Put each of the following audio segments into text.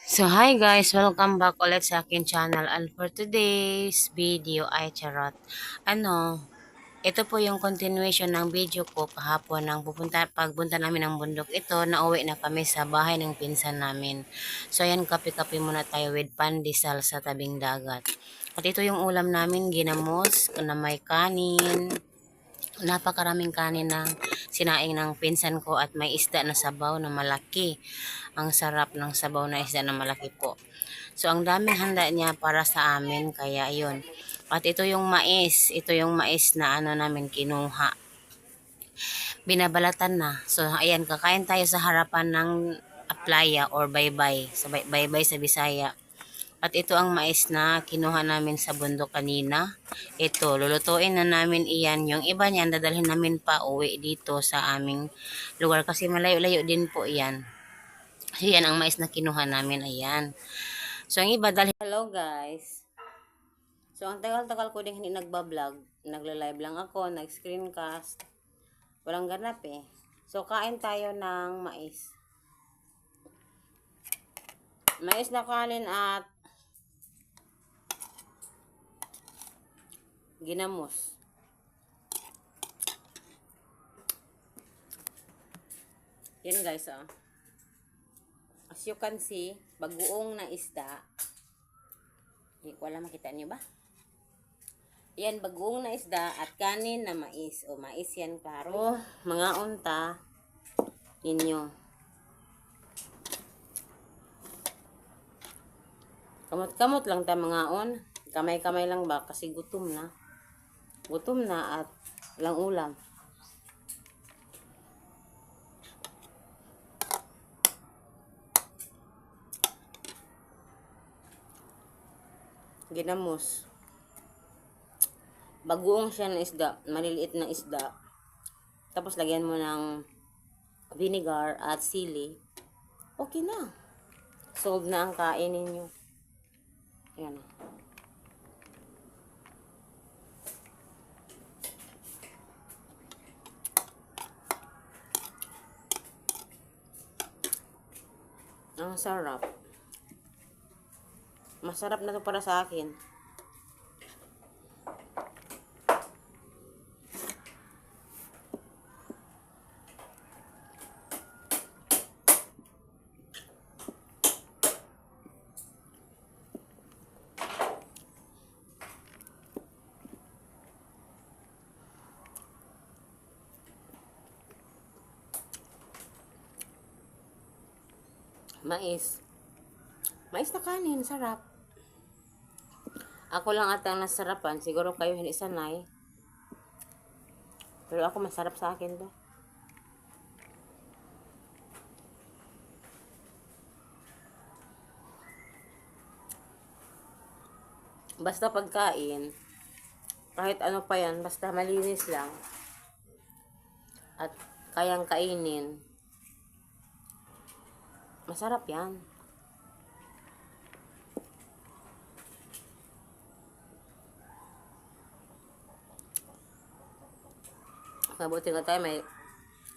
So, hi guys! Welcome back ulit sa akin channel. And for today's video ay charot. Ano, ito po yung continuation ng video ko kahapon ng pagpunta namin ng bundok. Ito, nauwi na kami sa bahay ng pinsan namin. So, ayan, kape-kape muna tayo with pandesal sa tabing dagat. At ito yung ulam namin, ginamos na may kanin. Napakaraming kanin ng sinaing ng pinsan ko at may isda na sabaw na malaki. Ang sarap ng sabaw na isda na malaki po. So, ang daming handa niya para sa amin. Kaya, yun. At ito yung mais. Ito yung mais na ano namin kinuha. Binabalatan na. So, ayan. Kakain tayo sa harapan ng aplaya or baybay. Sa baybay sa Bisaya. At ito ang mais na kinuha namin sa bundok kanina. Ito, lulutuin na namin iyan. Yung iba niyan, dadalhin namin pa uwi dito sa aming lugar. Kasi malayo-layo din po iyan. So, yan ang mais na kinuha namin. Ayan. So, ang iba dahil... Hello, guys. So, ang tagal-tagal ko din hindi nagbablog. Nagla-live lang ako, nag-screencast. Walang ganap eh. So, kain tayo ng mais. Mais na kanin at ginamos. Yan guys, oh. As you can see, bagoong na isda. Hindi ko alam, makita niyo ba? Yan, bagoong na isda at kanin na mais. O, mais yan, karo. Mga unta, ninyo. Kamot-kamot lang ta mga on. Kamay-kamay lang ba? Kasi gutom na. Gutom na at lang ulam. Ginamos. Bagoong siya na isda. Maliliit na isda. Tapos lagyan mo ng vinegar at sili. Okay na. Solve na ang kain ninyo. Ayan. Ang sarap. Masarap na to para sa akin. Mais. Mais na kanin, sarap. Ako lang ata ang nasarapan. Siguro kayo hindi sanay. Pero ako masarap sa akin to. Basta pagkain, kahit ano pa yan, basta malinis lang. At kayang kainin. Masarap yan. Mabuti nga tayo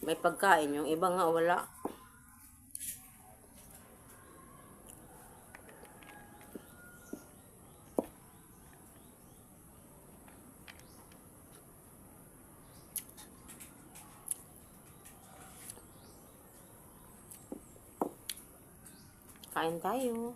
may pagkain. Yung iba nga wala. Kain tayo.